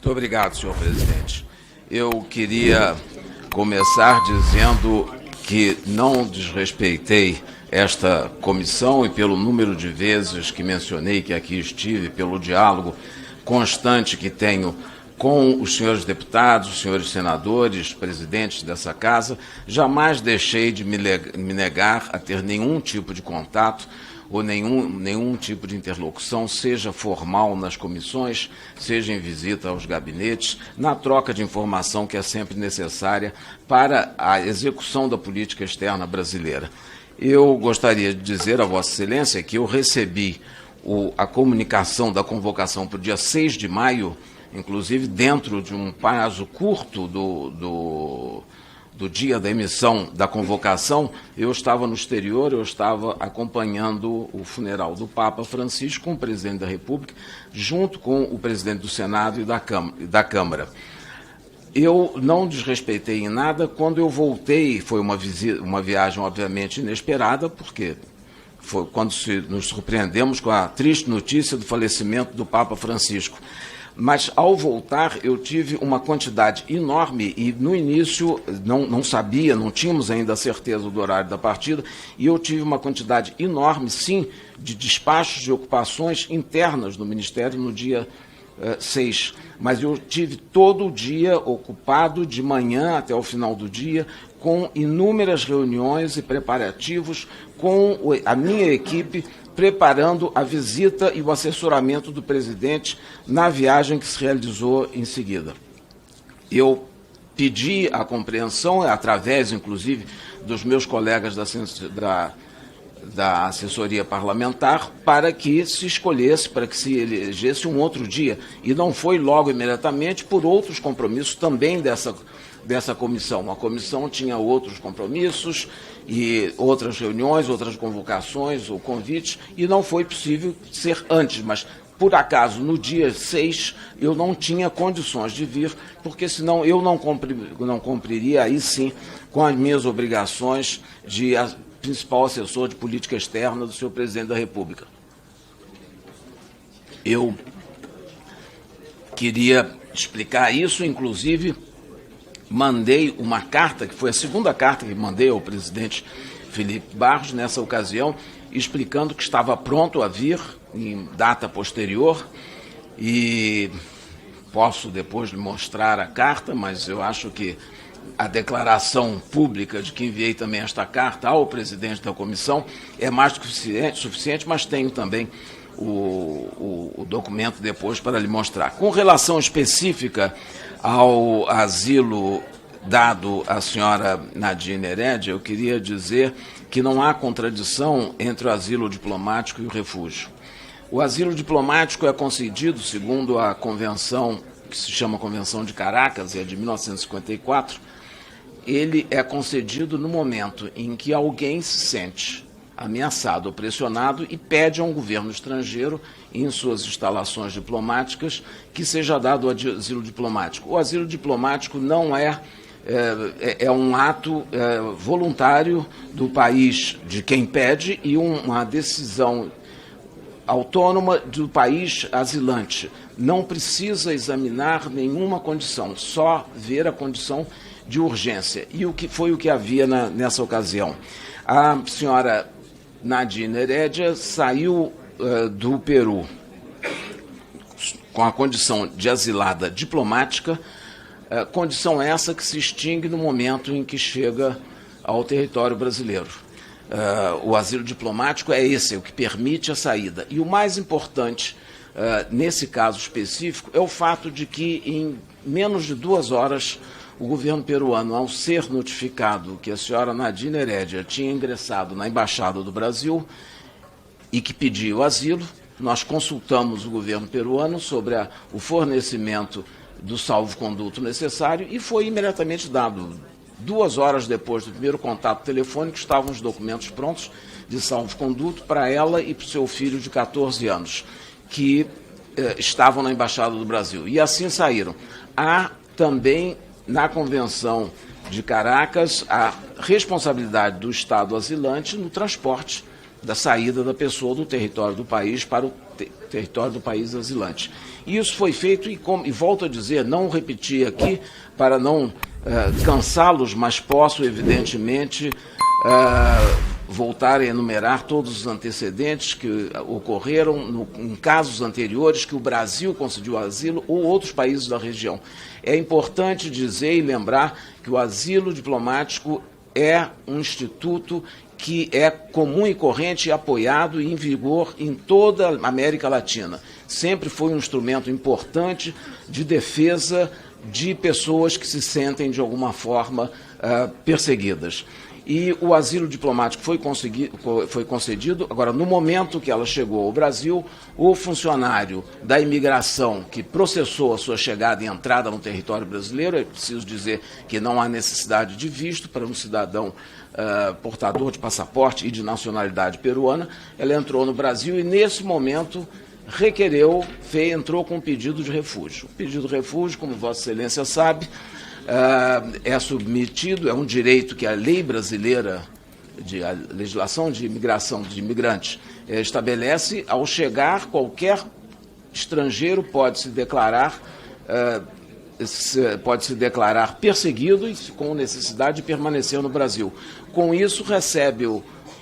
Muito obrigado, senhor presidente. Eu queria começar dizendo que não desrespeitei esta comissão e pelo número de vezes que mencionei que aqui estive, pelo diálogo constante que tenho com os senhores deputados, os senhores senadores, presidentes dessa casa, jamais deixei de me negar a ter nenhum tipo de contato ou nenhum tipo de interlocução, seja formal nas comissões, seja em visita aos gabinetes, na troca de informação que é sempre necessária para a execução da política externa brasileira. Eu gostaria de dizer a Vossa Excelência que eu recebi a comunicação da convocação para o dia 6 de maio, inclusive dentro de um prazo curto do dia da emissão da convocação. Eu estava no exterior, eu estava acompanhando o funeral do Papa Francisco com o presidente da República, junto com o presidente do Senado e da Câmara. Eu não desrespeitei em nada. Quando eu voltei, foi uma viagem obviamente inesperada, porque foi quando nos surpreendemos com a triste notícia do falecimento do Papa Francisco. Mas, ao voltar, eu tive uma quantidade enorme e, no início, não sabia, não tínhamos ainda a certeza do horário da partida, e eu tive uma quantidade enorme, sim, de despachos de ocupações internas no Ministério no dia 6. Mas eu tive todo o dia ocupado, de manhã até o final do dia, com inúmeras reuniões e preparativos com a minha equipe, preparando a visita e o assessoramento do presidente na viagem que se realizou em seguida. Eu pedi a compreensão, através, inclusive, dos meus colegas da assessoria parlamentar, para que se escolhesse, para que se elegesse um outro dia. E não foi logo imediatamente, por outros compromissos também dessa comissão. A comissão tinha outros compromissos e outras reuniões, outras convocações ou convites, e não foi possível ser antes, mas, por acaso, no dia 6, eu não tinha condições de vir, porque senão eu não cumpriria, aí sim, com as minhas obrigações de principal assessor de política externa do senhor presidente da República. Eu queria explicar isso, inclusive mandei uma carta, que foi a segunda carta que mandei ao presidente Felipe Barros, nessa ocasião, explicando que estava pronto a vir em data posterior, e posso depois lhe mostrar a carta, mas eu acho que a declaração pública de que enviei também esta carta ao presidente da comissão é mais do que suficiente, mas tenho também o documento depois para lhe mostrar. Com relação específica ao asilo dado à senhora Nadine Heredia, eu queria dizer que não há contradição entre o asilo diplomático e o refúgio. O asilo diplomático é concedido, segundo a convenção, que se chama Convenção de Caracas, é de 1954, ele é concedido no momento em que alguém se sente ameaçado ou pressionado e pede a um governo estrangeiro, em suas instalações diplomáticas, que seja dado o asilo diplomático. O asilo diplomático não é um ato voluntário do país de quem pede e uma decisão autônoma do país asilante. Não precisa examinar nenhuma condição, só ver a condição de urgência. E o que foi o que havia nessa ocasião? A senhora Nadine Heredia saiu do Peru com a condição de asilada diplomática, condição essa que se extingue no momento em que chega ao território brasileiro. O asilo diplomático é esse, o que permite a saída. E o mais importante, nesse caso específico, é o fato de que, em menos de 2 horas, o governo peruano, ao ser notificado que a senhora Nadine Heredia tinha ingressado na Embaixada do Brasil e que pediu asilo, nós consultamos o governo peruano sobre o fornecimento do salvo-conduto necessário e foi imediatamente dado. 2 horas depois do primeiro contato telefônico, estavam os documentos prontos de salvo-conduto para ela e para o seu filho de 14 anos, que estavam na Embaixada do Brasil. E assim saíram. Há também, na Convenção de Caracas, a responsabilidade do Estado asilante no transporte da saída da pessoa do território do país para o território do país asilante. E isso foi feito, e volto a dizer, não repetir aqui para não cansá-los, mas posso, evidentemente, voltar a enumerar todos os antecedentes que ocorreram em casos anteriores que o Brasil concedeu asilo ou outros países da região. É importante dizer e lembrar que o asilo diplomático é um instituto que é comum e corrente, apoiado e em vigor em toda a América Latina. Sempre foi um instrumento importante de defesa de pessoas que se sentem, de alguma forma, perseguidas. E o asilo diplomático foi concedido. Agora, no momento que ela chegou ao Brasil, o funcionário da imigração que processou a sua chegada e entrada no território brasileiro, é preciso dizer que não há necessidade de visto para um cidadão portador de passaporte e de nacionalidade peruana, ela entrou no Brasil e, nesse momento, entrou com um pedido de refúgio. O pedido de refúgio, como Vossa Excelência sabe, é submetido, é um direito que a lei brasileira, a legislação de imigração de imigrantes, estabelece. Ao chegar, qualquer estrangeiro pode se declarar perseguido e com necessidade de permanecer no Brasil. Com isso, recebe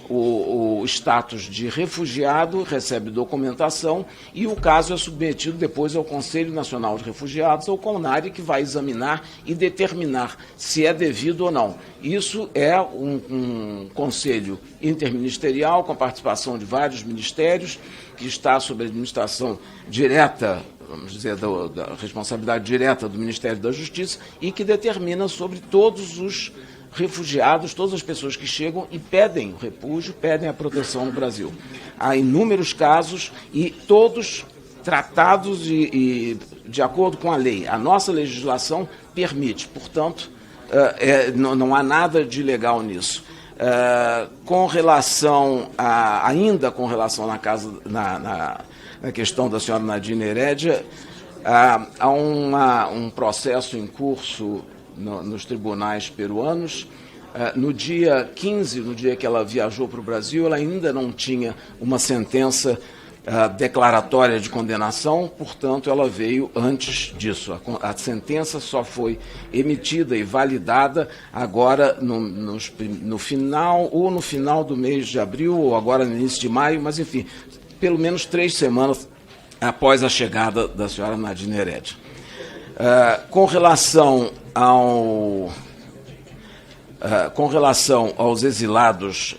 o status de refugiado, recebe documentação e o caso é submetido depois ao Conselho Nacional de Refugiados, ou CONARE, que vai examinar e determinar se é devido ou não. Isso é um conselho interministerial com a participação de vários ministérios, que está sob a administração direta, vamos dizer, da responsabilidade direta do Ministério da Justiça e que determina sobre todos os refugiados, todas as pessoas que chegam e pedem o refúgio, pedem a proteção no Brasil. Há inúmeros casos e todos tratados e de acordo com a lei. A nossa legislação permite, portanto, não há nada de ilegal nisso. Ainda com relação na questão da senhora Nadine Heredia, há um processo em curso nos tribunais peruanos. No dia 15, no dia que ela viajou para o Brasil, ela ainda não tinha uma sentença declaratória de condenação, portanto, ela veio antes disso. A sentença só foi emitida e validada agora no final do mês de abril, ou agora no início de maio, mas, enfim, pelo menos 3 semanas após a chegada da senhora Nadine Heredia. Com relação aos exilados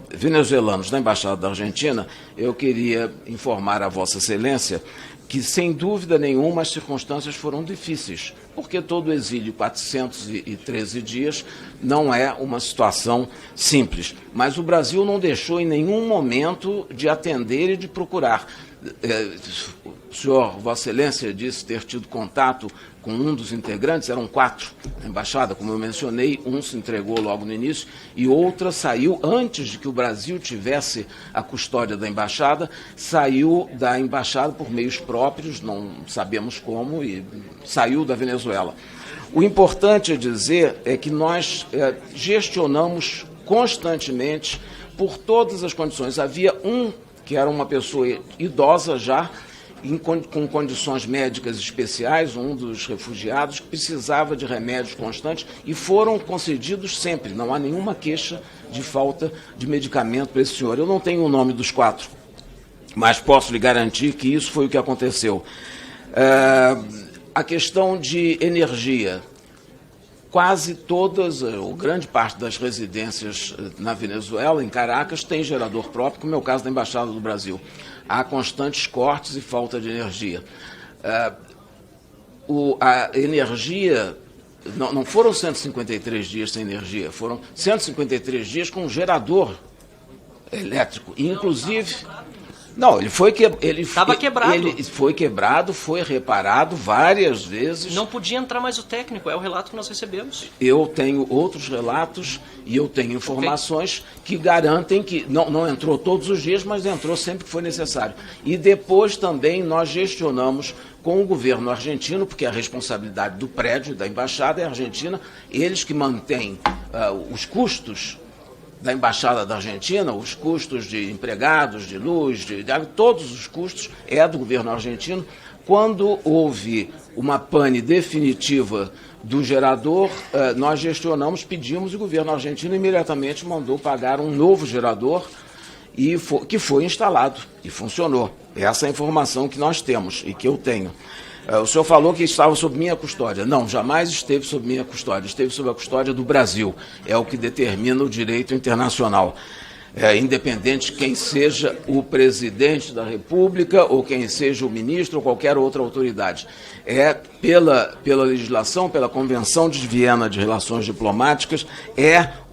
venezuelanos na Embaixada da Argentina, eu queria informar a Vossa Excelência que, sem dúvida nenhuma, as circunstâncias foram difíceis, porque todo exílio, 413 dias, não é uma situação simples. Mas o Brasil não deixou em nenhum momento de atender e de procurar. O senhor, Vossa Excelência, disse ter tido contato com um dos integrantes, eram 4 na embaixada, como eu mencionei, um se entregou logo no início e outra saiu antes de que o Brasil tivesse a custódia da embaixada, saiu da embaixada por meios próprios, não sabemos como, e saiu da Venezuela. O importante a dizer é que nós gestionamos constantemente por todas as condições. Havia um que era uma pessoa idosa já, com condições médicas especiais, um dos refugiados, que precisava de remédios constantes e foram concedidos sempre. Não há nenhuma queixa de falta de medicamento para esse senhor. Eu não tenho o nome dos 4, mas posso lhe garantir que isso foi o que aconteceu. A questão de energia. Quase todas, ou grande parte das residências na Venezuela, em Caracas, tem gerador próprio, como é o caso da Embaixada do Brasil. Há constantes cortes e falta de energia. A energia, não foram 153 dias sem energia, foram 153 dias com um gerador elétrico. Inclusive, não, estava quebrado. Ele foi quebrado, foi reparado várias vezes. Não podia entrar mais o técnico, é o relato que nós recebemos. Eu tenho outros relatos e eu tenho informações que garantem que não entrou todos os dias, mas entrou sempre que foi necessário. E depois também nós gestionamos com o governo argentino, porque a responsabilidade do prédio da embaixada é argentina, eles que mantêm os custos da Embaixada da Argentina, os custos de empregados, de luz, de água, todos os custos é do governo argentino. Quando houve uma pane definitiva do gerador, nós gestionamos, pedimos, e o governo argentino imediatamente mandou pagar um novo gerador que foi instalado e funcionou. Essa é a informação que nós temos e que eu tenho. O senhor falou que estava sob minha custódia. Não, jamais esteve sob minha custódia. Esteve sob a custódia do Brasil. É o que determina o direito internacional. Independente de quem seja o presidente da República ou quem seja o ministro ou qualquer outra autoridade. É pela legislação, pela Convenção de Viena de Relações Diplomáticas,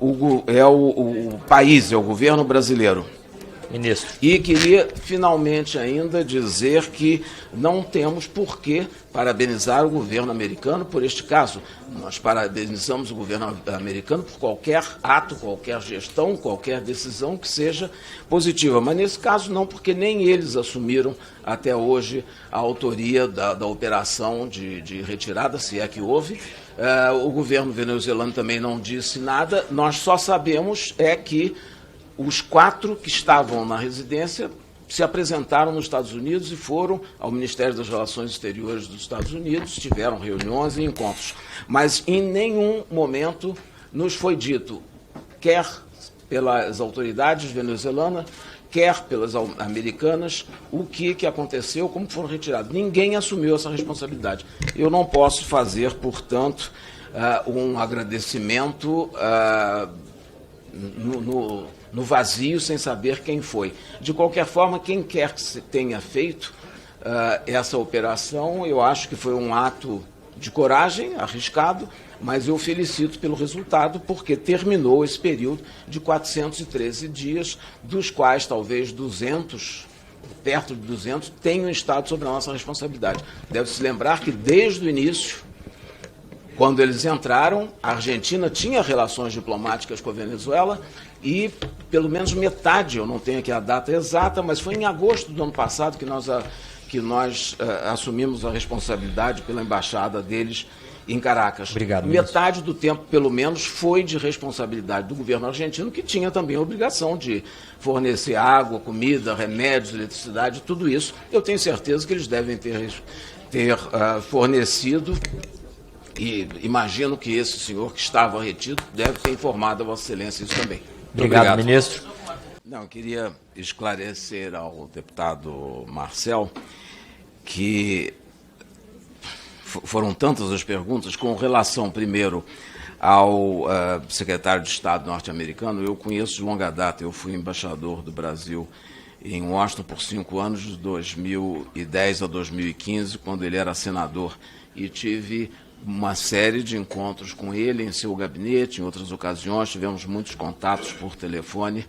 o país, é o governo brasileiro. Ministro. E queria finalmente ainda dizer que não temos por que parabenizar o governo americano por este caso. Nós parabenizamos o governo americano por qualquer ato, qualquer gestão, qualquer decisão que seja positiva. Mas nesse caso não, porque nem eles assumiram até hoje a autoria da operação de retirada, se é que houve. O governo venezuelano também não disse nada. Nós só sabemos que os 4 que estavam na residência se apresentaram nos Estados Unidos e foram ao Ministério das Relações Exteriores dos Estados Unidos, tiveram reuniões e encontros. Mas em nenhum momento nos foi dito, quer pelas autoridades venezuelanas, quer pelas americanas, o que aconteceu, como foram retirados. Ninguém assumiu essa responsabilidade. Eu não posso fazer, portanto, um agradecimento no vazio, sem saber quem foi. De qualquer forma, quem quer que tenha feito essa operação, eu acho que foi um ato de coragem, arriscado, mas eu felicito pelo resultado, porque terminou esse período de 413 dias, dos quais talvez 200, perto de 200, tenham estado sob a nossa responsabilidade. Deve-se lembrar que desde o início, quando eles entraram, a Argentina tinha relações diplomáticas com a Venezuela e pelo menos metade, eu não tenho aqui a data exata, mas foi em agosto do ano passado que nós assumimos a responsabilidade pela embaixada deles em Caracas. Obrigado, metade do tempo, pelo menos, foi de responsabilidade do governo argentino, que tinha também a obrigação de fornecer água, comida, remédios, eletricidade, tudo isso. Eu tenho certeza que eles devem ter fornecido. E imagino que esse senhor que estava retido deve ter informado a Vossa Excelência isso também. Obrigado, ministro. Não, eu queria esclarecer ao deputado Marcel que foram tantas as perguntas com relação, primeiro, ao secretário de Estado norte-americano. Eu conheço de longa data, eu fui embaixador do Brasil em Washington por 5 anos, de 2010 a 2015, quando ele era senador, e tive uma série de encontros com ele em seu gabinete, em outras ocasiões, tivemos muitos contatos por telefone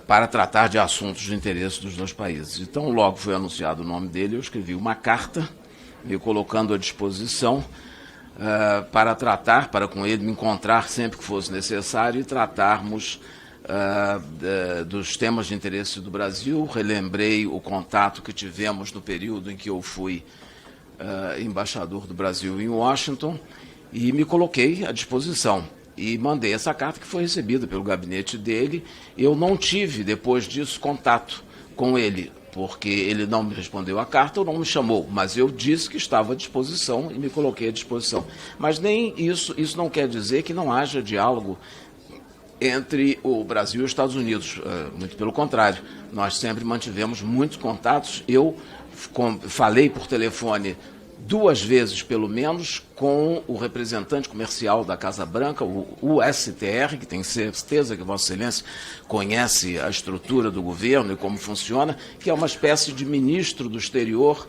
para tratar de assuntos de interesse dos dois países. Então, logo foi anunciado o nome dele, eu escrevi uma carta, me colocando à disposição para tratar, para com ele me encontrar sempre que fosse necessário e tratarmos dos temas de interesse do Brasil. Relembrei o contato que tivemos no período em que eu fui embaixador do Brasil em Washington e me coloquei à disposição e mandei essa carta, que foi recebida pelo gabinete dele. Eu não tive, depois disso, contato com ele, porque ele não me respondeu a carta ou não me chamou, mas eu disse que estava à disposição e me coloquei à disposição. Mas nem isso não quer dizer que não haja diálogo entre o Brasil e os Estados Unidos. Muito pelo contrário, nós sempre mantivemos muitos contatos. Eu falei por telefone 2 vezes, pelo menos, com o representante comercial da Casa Branca, o STR, que tenho certeza que Vossa Excelência conhece a estrutura do governo e como funciona, que é uma espécie de ministro do exterior,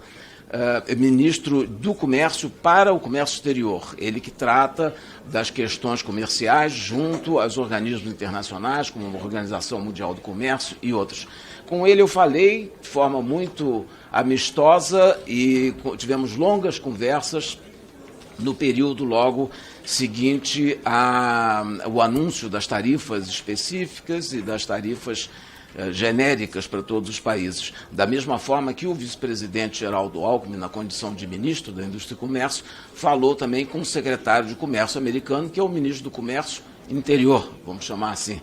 ministro do comércio para o comércio exterior. Ele que trata das questões comerciais junto aos organismos internacionais, como a Organização Mundial do Comércio e outros. Com ele eu falei de forma muito amistosa e tivemos longas conversas no período logo seguinte ao anúncio das tarifas específicas e das tarifas genéricas para todos os países. Da mesma forma que o vice-presidente Geraldo Alckmin, na condição de ministro da Indústria e Comércio, falou também com o secretário de Comércio americano, que é o ministro do Comércio interior, vamos chamar assim.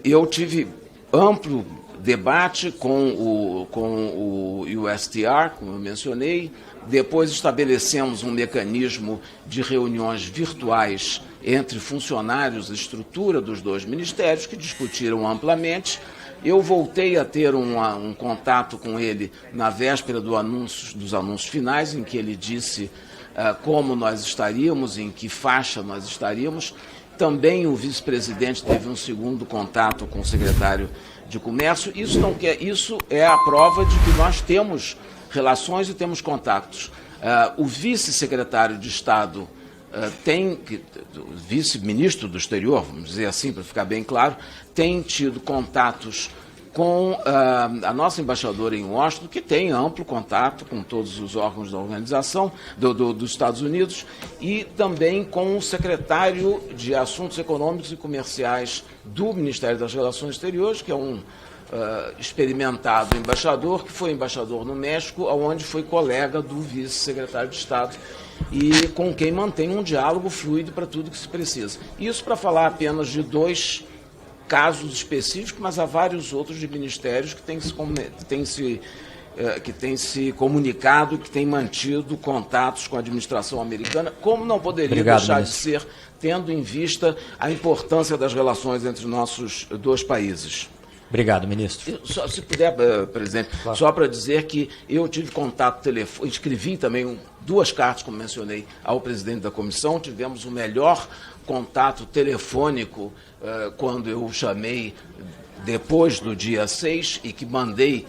Eu tive amplo debate com o USTR, como eu mencionei. Depois estabelecemos um mecanismo de reuniões virtuais entre funcionários e estrutura dos dois ministérios, que discutiram amplamente. Eu voltei a ter um contato com ele na véspera dos anúncios finais, em que ele disse como nós estaríamos, em que faixa nós estaríamos. Também o vice-presidente teve um segundo contato com o secretário de Comércio. Isso é a prova de que nós temos relações e temos contatos. O vice-secretário de Estado o vice-ministro do Exterior, vamos dizer assim, para ficar bem claro, tem tido contatos com a nossa embaixadora em Washington, que tem amplo contato com todos os órgãos da organização dos Estados Unidos, e também com o secretário de Assuntos Econômicos e Comerciais do Ministério das Relações Exteriores, que é um experimentado embaixador, que foi embaixador no México, onde foi colega do vice-secretário de Estado e com quem mantém um diálogo fluido para tudo que se precisa. Isso para falar apenas de 2 casos específicos, mas há vários outros de ministérios que têm se comunicado, que têm mantido contatos com a administração americana, como não poderia deixar de ser, tendo em vista a importância das relações entre nossos 2 países. Obrigado, ministro. Se puder, presidente, claro. Só para dizer que eu tive contato telefônico, escrevi também 2 cartas, como mencionei, ao presidente da comissão. Tivemos o melhor contato telefônico quando eu chamei depois do dia 6 e que mandei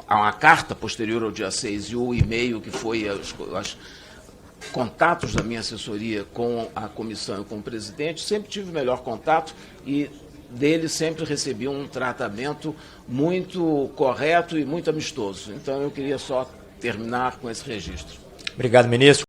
uma carta posterior ao dia 6 e o e-mail que foi os contatos da minha assessoria com a comissão e com o presidente. Sempre tive o melhor contato e dele sempre recebi um tratamento muito correto e muito amistoso. Então eu queria só terminar com esse registro. Obrigado, ministro.